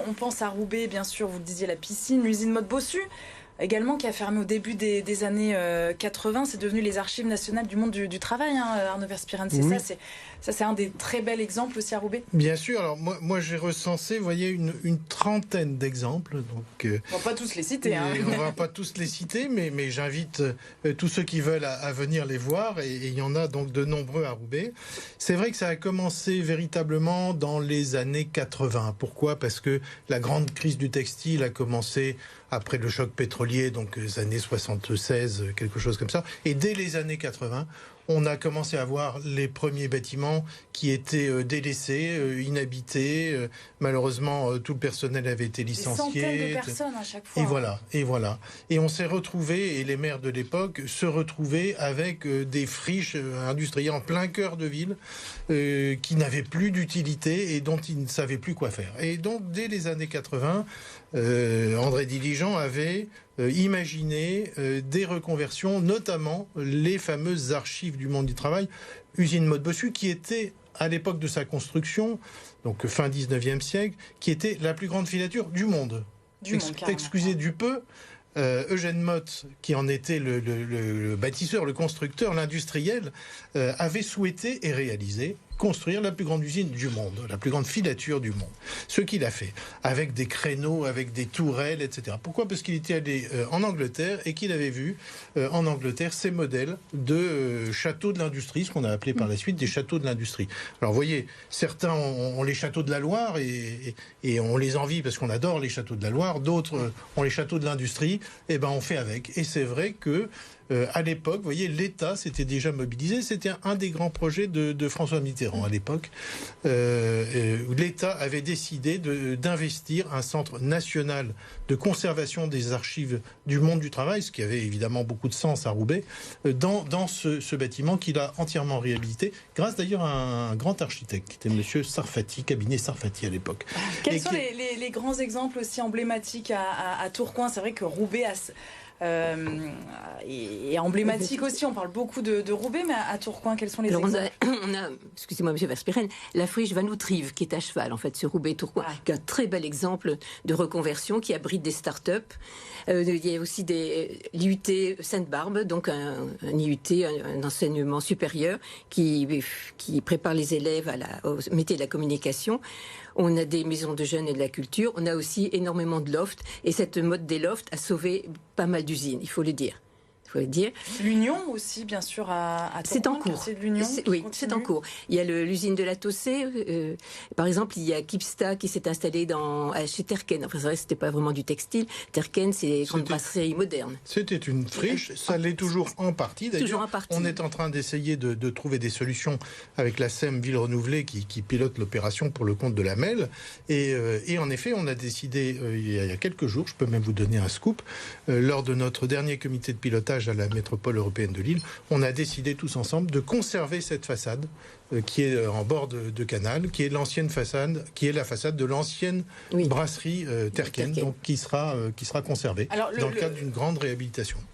On pense à Roubaix, bien sûr, vous le disiez, la piscine, l'usine Mode Bossu, également, qui a fermé au début des années 80. C'est devenu les archives nationales du monde du travail, hein, Arnaud Verspieren, c'est oui. Ça, c'est un des très bels exemples aussi à Roubaix. Bien sûr, alors moi j'ai recensé, vous voyez, une trentaine d'exemples. Donc, on va pas tous les citer. Hein. On va pas tous les citer, mais j'invite tous ceux qui veulent à venir les voir, et il y en a donc de nombreux à Roubaix. C'est vrai que ça a commencé véritablement dans les années 80. Pourquoi ? Parce que la grande crise du textile a commencé après le choc pétrolier, donc les années 76, quelque chose comme ça. Et dès les années 80, on a commencé à voir les premiers bâtiments qui étaient délaissés, inhabités. Malheureusement, tout le personnel avait été licencié. Des centaines de personnes à chaque fois. Et voilà. Et on s'est retrouvés, et les maires de l'époque se retrouvaient avec des friches industrielles en plein cœur de ville qui n'avaient plus d'utilité et dont ils ne savaient plus quoi faire. Et donc, dès les années 80, André Diligent avait imaginé des reconversions, notamment les fameuses archives du monde du travail, usine Mode Bossu, qui était, à l'époque de sa construction, donc fin 19e siècle, qui était la plus grande filature du monde. Excusez du peu. Eugène Motte, qui en était le bâtisseur, le constructeur, l'industriel, avait souhaité et réalisé construire la plus grande usine du monde, la plus grande filature du monde. Ce qu'il a fait, avec des créneaux, avec des tourelles, etc. Pourquoi ? Parce qu'il était allé en Angleterre et qu'il avait vu en Angleterre ces modèles de châteaux de l'industrie, ce qu'on a appelé par la suite des châteaux de l'industrie. Alors vous voyez, certains ont les châteaux de la Loire et on les envie parce qu'on adore les châteaux de la Loire, d'autres ont les châteaux de l'industrie, et ben on fait avec. Et c'est vrai que à l'époque, vous voyez, l'État s'était déjà mobilisé. C'était un des grands projets de François Mitterrand à l'époque. L'État avait décidé d'investir un centre national de conservation des archives du monde du travail, ce qui avait évidemment beaucoup de sens à Roubaix, dans ce bâtiment qu'il a entièrement réhabilité, grâce d'ailleurs à un grand architecte qui était monsieur Sarfati, cabinet Sarfati à l'époque. Quels sont les grands exemples aussi emblématiques à Tourcoing ? C'est vrai que Roubaix est emblématique aussi. On parle beaucoup de Roubaix, mais à Tourcoing, quels sont les exemples ? On a, excusez-moi, monsieur Verspieren, la friche Vanoutrive, qui est à cheval, en fait, sur Roubaix-Tourcoing, qui est un très bel exemple de reconversion, qui abrite des start-up. Il y a aussi l'IUT Sainte-Barbe, donc un IUT, un enseignement supérieur, qui prépare les élèves au métier de la communication. On a des maisons de jeunes et de la culture. On a aussi énormément de lofts. Et cette mode des lofts a sauvé pas mal d'usines, il faut le dire. L'Union aussi, bien sûr, à Tourcoing. C'est en cours. Oui, c'est en cours. Il y a l'usine de la Tossé. Par exemple, il y a Kipsta qui s'est installé chez Terken. Enfin, c'est vrai, c'était pas vraiment du textile. Terken, c'est une grande brasserie moderne. C'était une friche. Ça l'est toujours en partie. D'ailleurs, on est en train d'essayer de trouver des solutions avec la SEM Ville Renouvelée qui pilote l'opération pour le compte de la MEL. Et en effet, on a décidé, il y a quelques jours, je peux même vous donner un scoop, lors de notre dernier comité de pilotage à la métropole européenne de Lille, on a décidé tous ensemble de conserver cette façade qui est en bord de canal, qui est l'ancienne façade, qui est la façade de l'ancienne brasserie Terken, donc qui sera conservée dans le cadre d'une grande réhabilitation.